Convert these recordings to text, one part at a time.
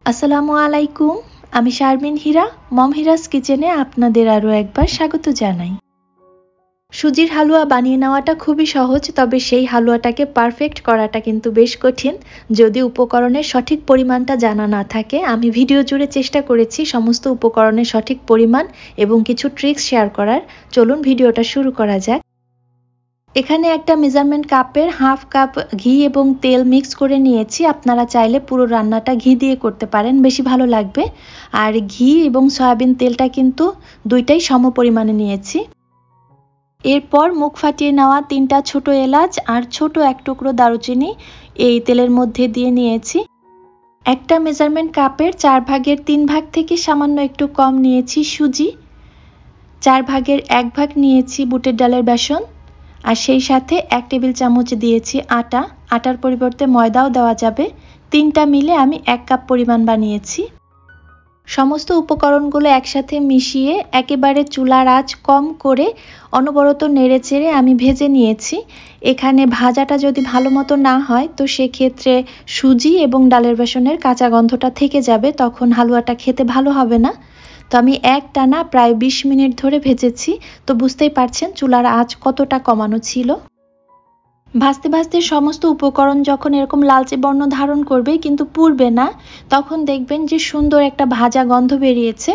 আসসালামু আলাইকুম, আমি শারমিন হীরা মম হিরাস কিচেনে আপনাদের আরও একবার স্বাগত জানাই। সুজির হালুয়া বানিয়ে নেওয়াটা খুবই সহজ, তবে সেই হালুয়াটাকে পারফেক্ট করাটা কিন্তু বেশ কঠিন যদি উপকরণের সঠিক পরিমাণটা জানা না থাকে। আমি ভিডিও জুড়ে চেষ্টা করেছি সমস্ত উপকরণের সঠিক পরিমাণ এবং কিছু ট্রিক্স শেয়ার করার। চলুন ভিডিওটা শুরু করা যাক। এখানে একটা মেজারমেন্ট কাপের হাফ কাপ ঘি এবং তেল মিক্স করে নিয়েছি। আপনারা চাইলে পুরো রান্নাটা ঘি দিয়ে করতে পারেন, বেশি ভালো লাগবে। আর ঘি এবং সয়াবিন তেলটা কিন্তু দুইটাই সম পরিমাণে নিয়েছি। এরপর মুখ ফাটিয়ে নেওয়া 3টা ছোট এলাচ আর ছোট এক টুকরো দারুচিনি এই তেলের মধ্যে দিয়ে নিয়েছি। একটা মেজারমেন্ট কাপের 4 ভাগের 3 ভাগ থেকে সামান্য একটু কম নিয়েছি সুজি, 4 ভাগের 1 ভাগ নিয়েছি বুটের ডালের বেসন, আর সেই সাথে 1 টেবিল চামচ দিয়েছি আটা। আটার পরিবর্তে ময়দাও দেওয়া যাবে। 3টা মিলে আমি 1 কাপ পরিমাণ বানিয়েছি। সমস্ত উপকরণগুলো একসাথে মিশিয়ে একেবারে চুলার আঁচ কম করে অনবরত নেড়েচেড়ে আমি ভেজে নিয়েছি। এখানে ভাজাটা যদি ভালো মতো না হয় তো সেক্ষেত্রে সুজি এবং ডালের বেসনের কাঁচা গন্ধটা থেকে যাবে, তখন হালুয়াটা খেতে ভালো হবে না। তো আমি একটানা প্রায় 20 মিনিট ধরে ভেজেছি। তো বুঝতেই পারছেন চুলার আঁচ কতটা কমানো ছিল। ভাজতে ভাজতে সমস্ত উপকরণ যখন এরকম লালচে বর্ণ ধারণ করবে কিন্তু পুড়বে না, তখন দেখবেন যে সুন্দর একটা ভাজা গন্ধ বেরিয়েছে।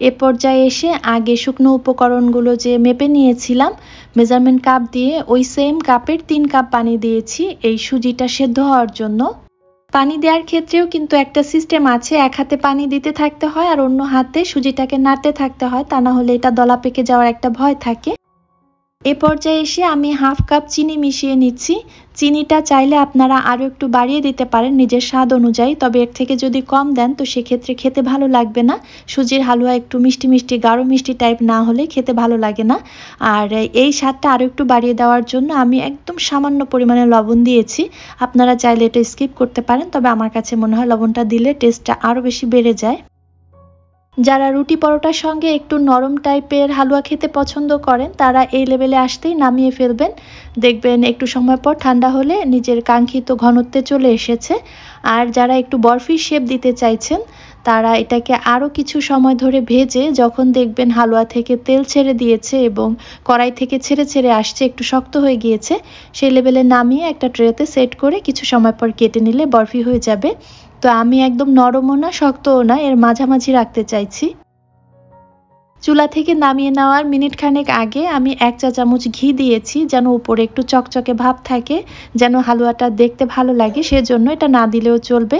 এ পর্যায়ে এসে আগে শুকনো উপকরণগুলো যে মেপে নিয়েছিলাম মেজারমেন্ট কাপ দিয়ে, ওই সেম কাপের 3 কাপ পানি দিয়েছি এই সুজিটা সেদ্ধ হওয়ার জন্য। পানি দেওয়ার ক্ষেত্রেও কিন্তু একটা সিস্টেম আছে, এক হাতে পানি দিতে থাকতে হয় আর অন্য হাতে সুজিটাকে নাড়তে থাকতে হয়, তা না হলে এটা দলা পেকে যাওয়ার একটা ভয় থাকে। এ পর্যায়ে এসে আমি হাফ কাপ চিনি মিশিয়ে নিচ্ছি। চিনিটা চাইলে আপনারা আরও একটু বাড়িয়ে দিতে পারেন নিজের স্বাদ অনুযায়ী, তবে এর থেকে যদি কম দেন তো সেক্ষেত্রে খেতে ভালো লাগবে না। সুজির হালুয়া একটু মিষ্টি মিষ্টি গাঢ় মিষ্টি টাইপ না হলে খেতে ভালো লাগে না। আর এই স্বাদটা আরও একটু বাড়িয়ে দেওয়ার জন্য আমি একদম সামান্য পরিমাণে লবণ দিয়েছি। আপনারা চাইলে এটা স্কিপ করতে পারেন, তবে আমার কাছে মনে হয় লবণটা দিলে টেস্টটা আরও বেশি বেড়ে যায়। যারা রুটি পরোটার সঙ্গে একটু নরম টাইপের হালুয়া খেতে পছন্দ করেন তারা এই লেভেলে আসতেই নামিয়ে ফেলবেন। দেখবেন একটু সময় পর ঠান্ডা হলে নিজের কাঙ্ক্ষিত ঘনত্বে চলে এসেছে। আর যারা একটু বরফি শেপ দিতে চাইছেন তারা এটাকে আরও কিছু সময় ধরে ভেজে যখন দেখবেন হালুয়া থেকে তেল ছেড়ে দিয়েছে এবং কড়াই থেকে ছেড়ে ছেড়ে আসছে, একটু শক্ত হয়ে গিয়েছে, সেই লেভেলে নামিয়ে একটা ট্রেতে সেট করে কিছু সময় পর কেটে নিলে বরফি হয়ে যাবে। তো আমি একদম নরমও না শক্তও না, এর মাঝামাঝি রাখতে চাইছি। চুলা থেকে নামিয়ে নেওয়ার মিনিট খানেক আগে আমি 1 চা চামচ ঘি দিয়েছি, যেন উপরে একটু চকচকে ভাব থাকে, যেন হালুয়াটা দেখতে ভালো লাগে, সেজন্য এটা না দিলেও চলবে।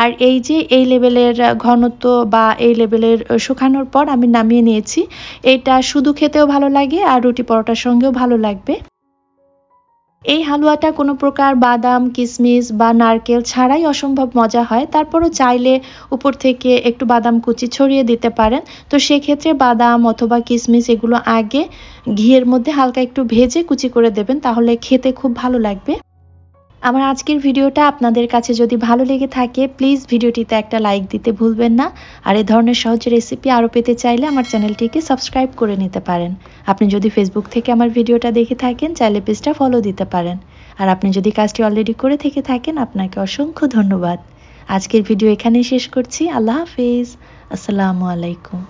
আর এই যে এই লেভেলের ঘনত্ব বা এই লেভেলের শুকানোর পর আমি নামিয়ে নিয়েছি। এটা শুধু খেতেও ভালো লাগে আর রুটি পরোটার সঙ্গেও ভালো লাগবে। এই হালুয়াটা কোনো প্রকার বাদাম কিশমিশ বা নারকেল ছাড়াই অসম্ভব মজা হয়। তারপরও চাইলে উপর থেকে একটু বাদাম কুচি ছড়িয়ে দিতে পারেন। তো সেক্ষেত্রে বাদাম অথবা কিশমিশ এগুলো আগে ঘিয়ের মধ্যে হালকা একটু ভেজে কুচি করে দেবেন, তাহলে খেতে খুব ভালো লাগবে। আমার আজকের ভিডিওটা আপনাদের কাছে যদি ভালো লেগে থাকে প্লিজ ভিডিওটিতে একটা লাইক দিতে ভুলবেন না। আর এই ধরনের সহজ রেসিপি আরও পেতে চাইলে আমার চ্যানেলটিকে সাবস্ক্রাইব করে নিতে পারেন। আপনি যদি ফেসবুক থেকে আমার ভিডিওটা দেখে থাকেন চাইলে পেজটা ফলো দিতে পারেন। আর আপনি যদি কাজটি অলরেডি করে থেকে থাকেন আপনাকে অসংখ্য ধন্যবাদ। আজকের ভিডিও এখানেই শেষ করছি। আল্লাহ হাফেজ। আসসালামু আলাইকুম।